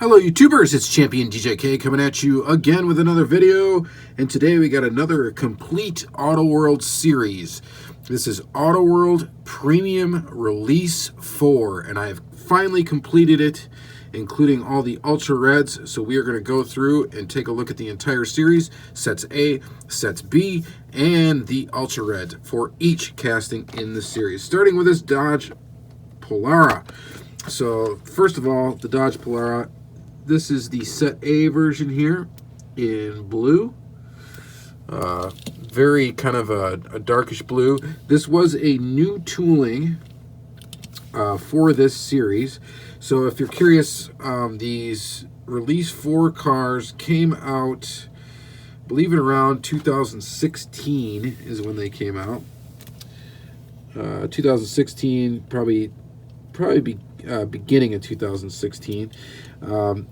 Hello YouTubers, it's Championdjk coming at you again with another video, and today we got another complete Auto World series. This is Auto World Premium Release 4, and I have finally completed it, including all the Ultra Reds. So we are going to go through and take a look at the entire series, sets A, sets B, and the Ultra Red for each casting in the series. Starting with this Dodge Polara. So first of all, the Dodge Polara. This is the set A version here in blue. Very kind of a darkish blue. This was a new tooling for this series. So if you're curious, these Release 4 cars came out, I believe in around 2016 is when they came out. 2016, probably beginning of 2016.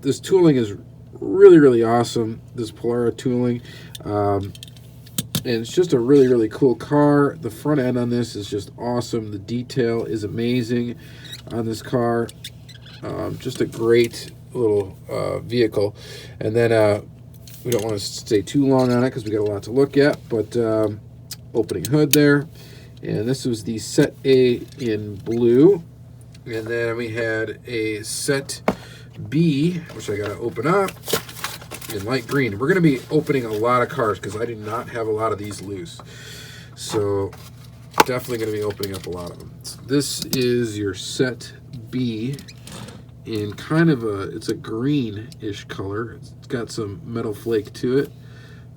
This tooling is really awesome, this Polara tooling, and it's just a really cool car. The front end on this is just awesome. The detail is amazing on this car. Just a great little vehicle. And then we don't want to stay too long on it because we got a lot to look at, but opening hood there, and this was the set A in blue. And then we had a set B, which I got to open up, in light green. We're going to be opening a lot of cars because I do not have a lot of these loose. So definitely going to be opening up a lot of them. So this is your set B in kind of it's a greenish color. It's got some metal flake to it.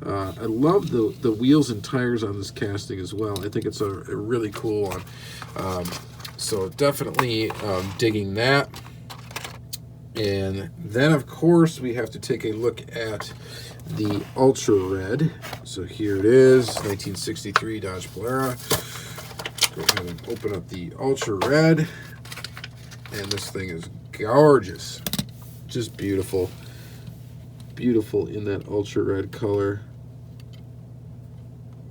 I love the wheels and tires on this casting as well. I think it's a really cool one. So definitely digging that. And then, of course, we have to take a look at the Ultra Red. So here it is, 1963 Dodge Polara. Go ahead and open up the Ultra Red. And this thing is gorgeous. Just beautiful. Beautiful in that Ultra Red color.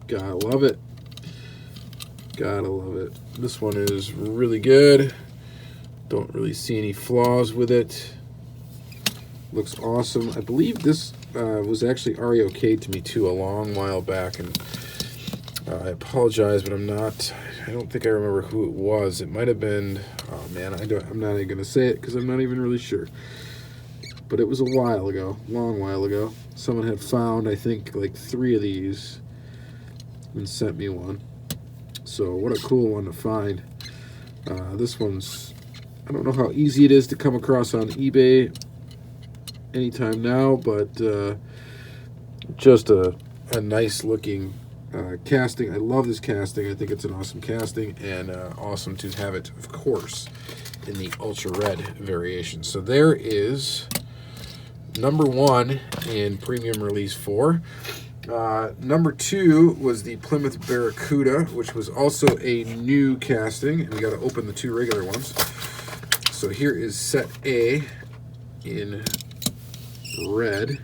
Gotta love it. Gotta love it. This one is really good. Don't really see any flaws with it. Looks awesome. I believe this was actually REOK'd to me too a long while back, and I apologize, but I don't think I remember who it was. It might have been, oh man, I'm not even gonna say it because I'm not even really sure. But it was a while ago, long while ago. Someone had found, I think, like 3 of these and sent me one. So what a cool one to find. This one's, I don't know how easy it is to come across on eBay anytime now, but just a nice looking casting. I love this casting. I think it's an awesome casting, and awesome to have it, of course, in the Ultra Red variation. So there is number 1 in Premium Release 4. Number 2 was the Plymouth Barracuda, which was also a new casting, and we got to open the 2 regular ones. So here is set A in red.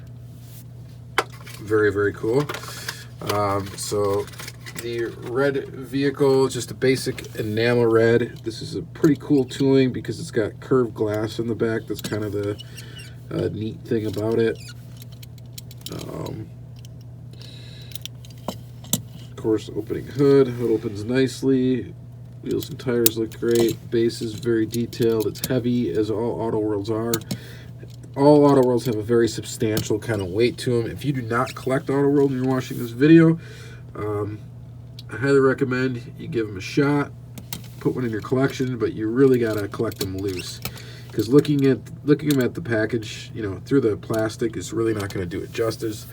Very cool. So the red vehicle, just a basic enamel red. This is a pretty cool tooling because it's got curved glass in the back. That's kind of the neat thing about it. Of course, opening hood. Hood opens nicely. Wheels and tires look great. Base is very detailed. It's heavy, as all Auto Worlds are. All Auto Worlds have a very substantial kind of weight to them. If you do not collect Auto World and you're watching this video, I highly recommend you give them a shot. Put one in your collection, but you really gotta collect them loose, because looking at them at the package, you know, through the plastic is really not going to do it justice.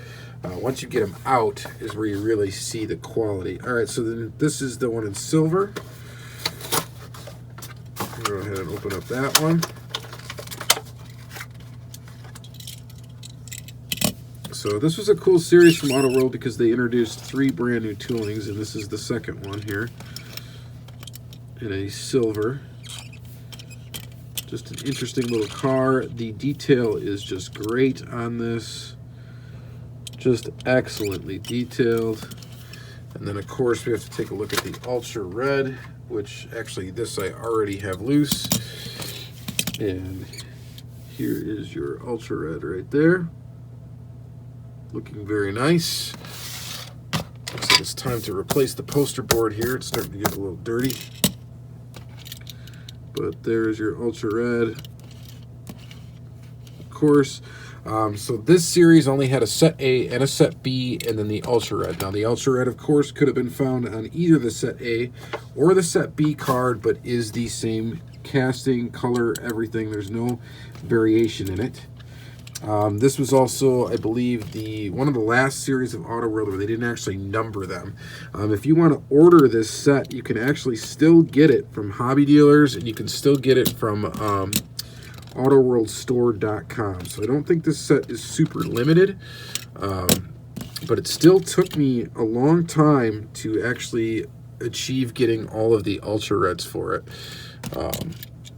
Once you get them out is where you really see the quality. All right, so then this is the one in silver. Go ahead and open up that one. So this was a cool series from Auto World because they introduced 3 brand new toolings, and this is the second one here in a silver. Just an interesting little car. The detail is just great on this. Just excellently detailed. And then of course we have to take a look at the Ultra Red, which actually this I already have loose. And here is your Ultra Red right there. Looking very nice. Looks like it's time to replace the poster board here. It's starting to get a little dirty. But there's your Ultra Red. Of course. So this series only had a set A and a set B, and then the Ultra Red. Now the Ultra Red, of course, could have been found on either the set A or the set B card, but is the same casting, color, everything. There's no variation in it. This was also, I believe, one of the last series of Auto World where they didn't actually number them. If you want to order this set, you can actually still get it from hobby dealers, and you can still get it from AutoWorldStore.com. So I don't think this set is super limited, but it still took me a long time to actually achieve getting all of the Ultra Reds for it.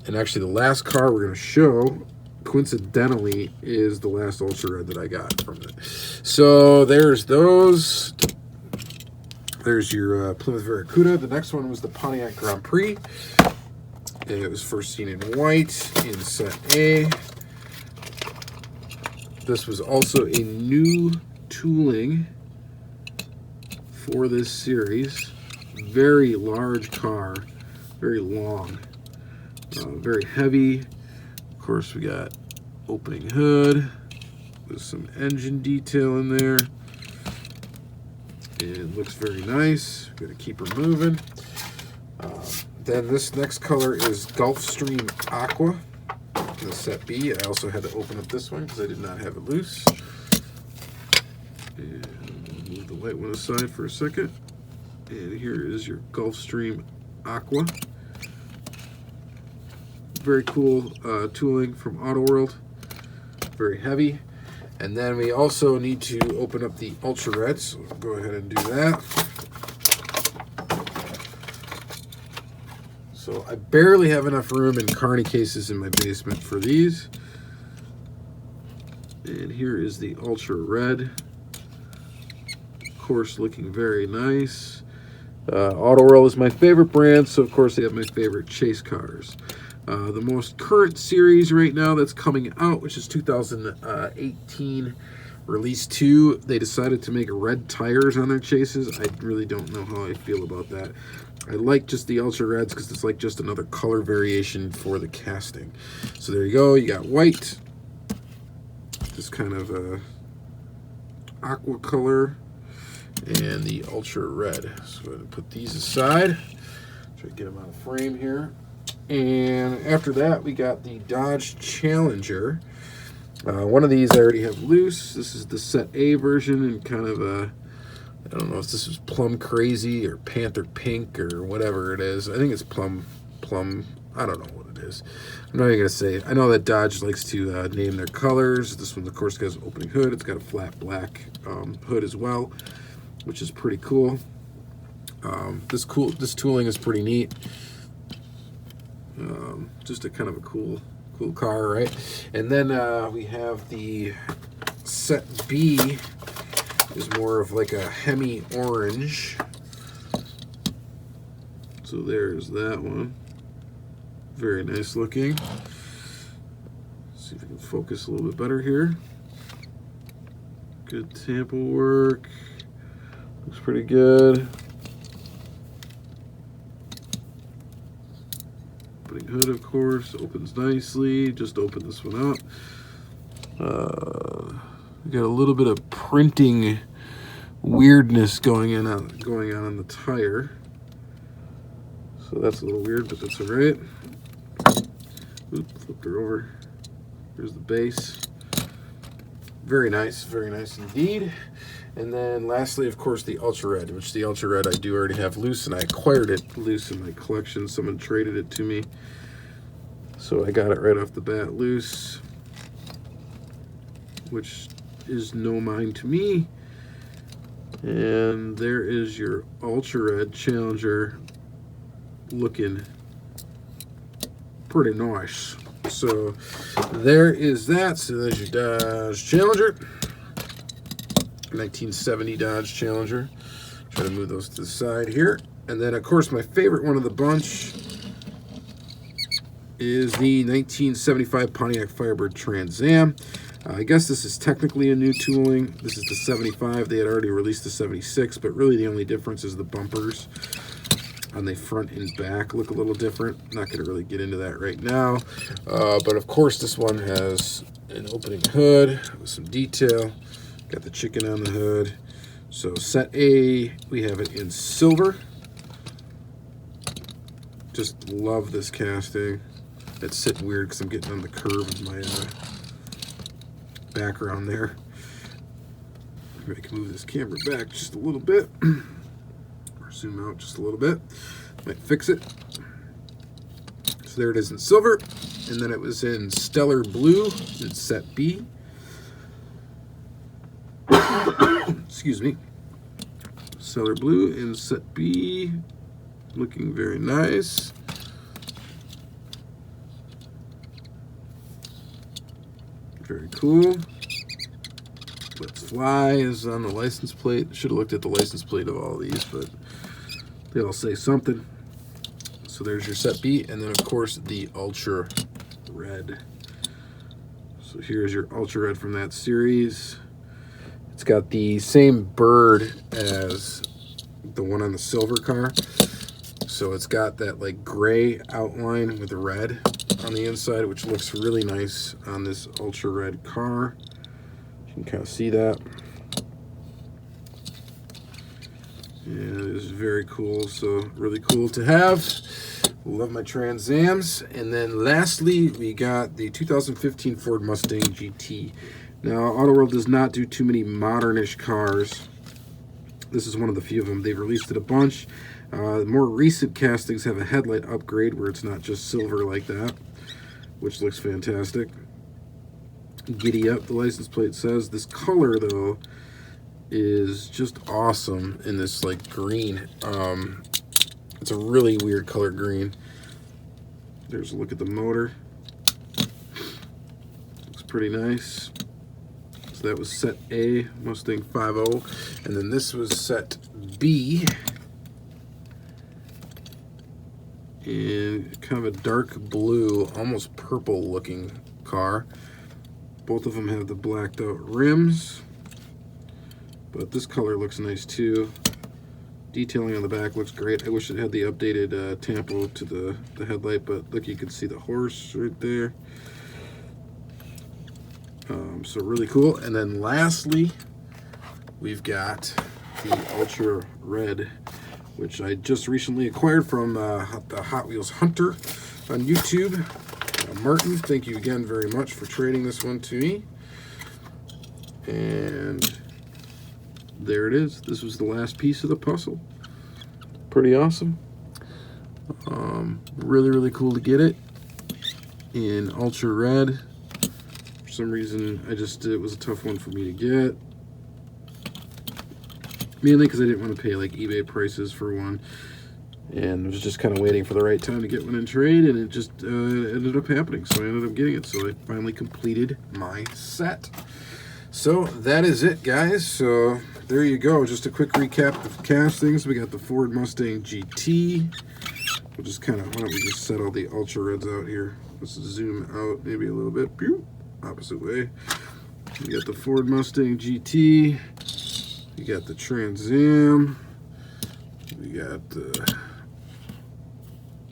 And actually the last car we're going to show, coincidentally, is the last Ultra Red that I got from it. So there's those. There's your Plymouth Barracuda. The next one was the Pontiac Grand Prix. It was first seen in white in set A. This was also a new tooling for this series. Very large car, very long, very heavy. Of course, we got opening hood with some engine detail in there. It looks very nice. Got to keep her moving. Then this next color is Gulfstream Aqua, the set B. I also had to open up this one because I did not have it loose. And move the white one aside for a second. And here is your Gulfstream Aqua. Very cool tooling from Auto World. Very heavy. And then we also need to open up the Ultra Red, so we'll go ahead and do that. So I barely have enough room in carny cases in my basement for these. And here is the Ultra Red. Of course, looking very nice. Auto World is my favorite brand, so of course they have my favorite chase cars. The most current series right now that's coming out, which is 2018 Release 2, they decided to make red tires on their chases. I really don't know how I feel about that. I like just the Ultra Reds because it's like just another color variation for the casting. So there you go. You got white, just kind of a aqua color, and the Ultra Red. So I'm going to put these aside. Try to get them out of frame here. And after that, we got the Dodge Challenger. One of these I already have loose. This is the set A version, and kind of a, I don't know if this is Plum Crazy or Panther Pink or whatever it is. I think it's Plum, I don't know what it is. I'm not even going to say. I know that Dodge likes to name their colors. This one, of course, has an opening hood. It's got a flat black hood as well, which is pretty cool. This tooling is pretty neat. Just a kind of a cool car, right? And then we have the set B, is more of like a Hemi orange. So there's that one. Very nice looking. See if I can focus a little bit better here. Good tampo work. Looks pretty good. Opening hood, of course, opens nicely. Just open this one up. We got a little bit of printing weirdness going on the tire. So that's a little weird, but that's all right. Oops, flipped her over. Here's the base. Very nice indeed. And then lastly, of course, the Ultra Red, which the Ultra Red I do already have loose, and I acquired it loose in my collection. Someone traded it to me. So I got it right off the bat loose, which is no mine to me. And there is your Ultra Red Challenger, looking pretty nice. So there is that. So there's your Dodge Challenger, 1970 Dodge Challenger. Try to move those to the side here. And then, of course, my favorite one of the bunch is the 1975 Pontiac Firebird Trans Am. I guess this is technically a new tooling. This is the 75. They had already released the 76, but really the only difference is the bumpers on the front and back look a little different. Not going to really get into that right now. But of course, this one has an opening hood with some detail. Got the chicken on the hood. So set A, we have it in silver. Just love this casting. It's sitting weird because I'm getting on the curve of my background there. Maybe I can move this camera back just a little bit. Or zoom out just a little bit. Might fix it. So there it is in silver. And then it was in stellar blue in set B. Excuse me. Stellar blue in set B. Looking very nice. Very cool. Let's Fly is on the license plate. Should have looked at the license plate of all these, but they all say something. So there's your set B, and then of course the Ultra Red. So here's your Ultra Red from that series. It's got the same bird as the one on the silver car. So it's got that like gray outline with the red on the inside, which looks really nice on this Ultra Red car. You can kind of see that. Yeah, it is very cool. So really cool to have. Love my Trans Ams. And then lastly, we got the 2015 Ford Mustang GT. Now, Auto World does not do too many modernish cars. This is one of the few of them. They've released it a bunch. More recent castings have a headlight upgrade where it's not just silver like that, which looks fantastic. Giddy up, the license plate says. This color, though, is just awesome in this, like, green. It's a really weird color green. There's a look at the motor. Looks pretty nice. So that was set A, Mustang 50, and then this was set B, and kind of a dark blue, almost purple looking car. Both of them have the blacked out rims, but this color looks nice too. Detailing on the back looks great. I wish it had the updated tampo to the headlight, but look, you can see the horse right there. So really cool. And then lastly, we've got the Ultra Red, which I just recently acquired from the Hot Wheels Hunter on YouTube. Martin, thank you again very much for trading this one to me. And there it is. This was the last piece of the puzzle. Pretty awesome. Really, really cool to get it in Ultra Red. For some reason, it was a tough one for me to get. Mainly because I didn't want to pay like eBay prices for one. And I was just kind of waiting for the right time to get one in trade, and it just ended up happening. So I ended up getting it. So I finally completed my set. So that is it, guys. So there you go. Just a quick recap of castings. We got the Ford Mustang GT. We'll just kind of, why don't we just set all the Ultra Reds out here. Let's zoom out maybe a little bit. Pew! Opposite way. We got the Ford Mustang GT. We got the Trans Am. We got the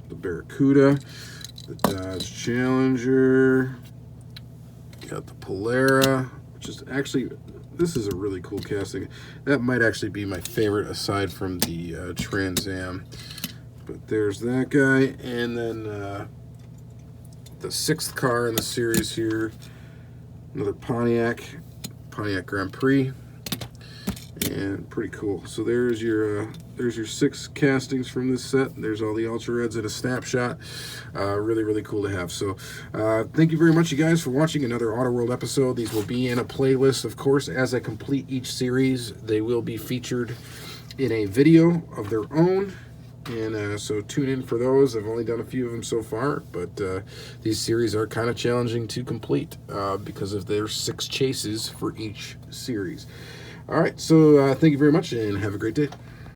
Barracuda. The Dodge Challenger. We got the Polara. Which is actually, this is a really cool casting. That might actually be my favorite aside from the Trans Am. But there's that guy. And then the sixth car in the series here. Another Pontiac Grand Prix. And pretty cool. So there's your 6 castings from this set. There's all the Ultra Reds at a snapshot. Really, really cool to have. So thank you very much, you guys, for watching another Auto World episode. These will be in a playlist, of course, as I complete each series. They will be featured in a video of their own. And so tune in for those. I've only done a few of them so far, but these series are kind of challenging to complete because of their 6 chases for each series. All right, so thank you very much, and have a great day.